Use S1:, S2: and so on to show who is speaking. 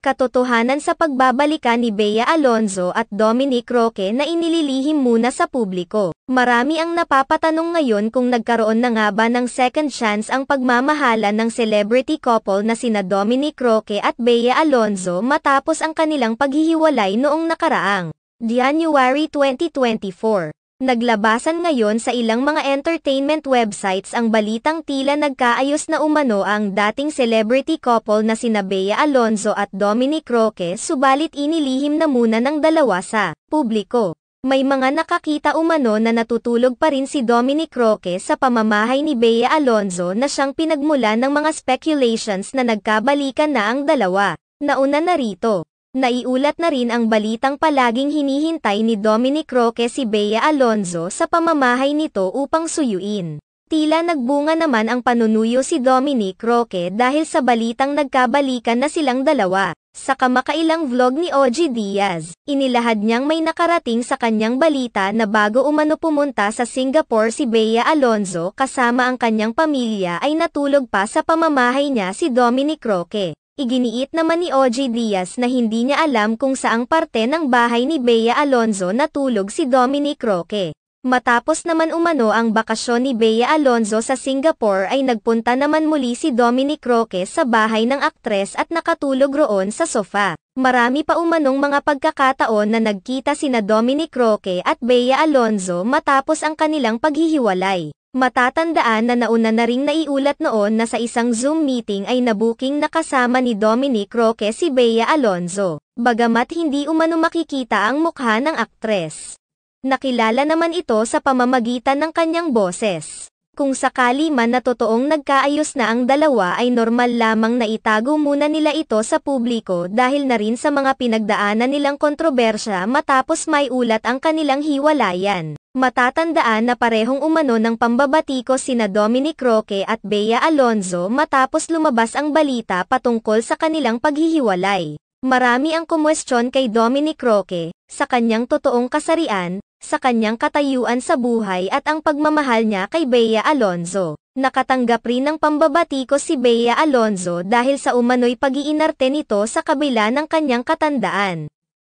S1: Katotohanan sa pagbabalikan ni Bea Alonzo at Dominic Roque na inililihim muna sa publiko. Marami ang napapatanong ngayon kung nagkaroon na nga ba ng second chance ang pagmamahalan ng celebrity couple na sina Dominic Roque at Bea Alonzo matapos ang kanilang paghihiwalay noong nakaraang January 2024. Naglabasan ngayon sa ilang mga entertainment websites ang balitang tila nagkaayos na umano ang dating celebrity couple na sina Bea Alonzo at Dominic Roque, subalit inilihim na muna ng dalawa sa publiko. May mga nakakita umano na natutulog pa rin si Dominic Roque sa pamamahay ni Bea Alonzo na siyang pinagmulan ng mga speculations na nagkabalikan na ang dalawa. Nauna na rito, naiulat na rin ang balitang palaging hinihintay ni Dominic Roque si Bea Alonzo sa pamamahay nito upang suyuin. Tila nagbunga naman ang panunuyo si Dominic Roque dahil sa balitang nagkabalikan na silang dalawa. Sa kamakailang vlog ni OG Diaz, inilahad niyang may nakarating sa kanyang balita na bago umano pumunta sa Singapore si Bea Alonzo kasama ang kanyang pamilya ay natulog pa sa pamamahay niya si Dominic Roque. Iginiit naman ni OG Diaz na hindi niya alam kung saang parte ng bahay ni Bea Alonzo natulog si Dominic Roque. Matapos naman umano ang bakasyon ni Bea Alonzo sa Singapore ay nagpunta naman muli si Dominic Roque sa bahay ng aktres at nakatulog roon sa sofa. Marami pa umanong mga pagkakataon na nagkita sina Dominic Roque at Bea Alonzo matapos ang kanilang paghihiwalay. Matatandaan na nauna na ring naiulat noon na sa isang Zoom meeting ay nabuking nakasama ni Dominic Roque si Bea Alonzo, bagamat hindi umano makikita ang mukha ng aktres. Nakilala naman ito sa pamamagitan ng kanyang boses. Kung sakali man na totoong nagkaayos na ang dalawa ay normal lamang na itago muna nila ito sa publiko dahil na rin sa mga pinagdaanan nilang kontrobersya matapos may ulat ang kanilang hiwalayan. Matatandaan na parehong umano ng pambabatikos sina Dominic Roque at Bea Alonzo matapos lumabas ang balita patungkol sa kanilang paghihiwalay. Marami ang kumwestiyon kay Dominic Roque, sa kanyang totoong kasarian, sa kanyang katayuan sa buhay at ang pagmamahal niya kay Bea Alonzo. Nakatanggap rin ng pambabatikos si Bea Alonzo dahil sa umano'y pag-iinarte nito sa kabila ng kanyang katandaan.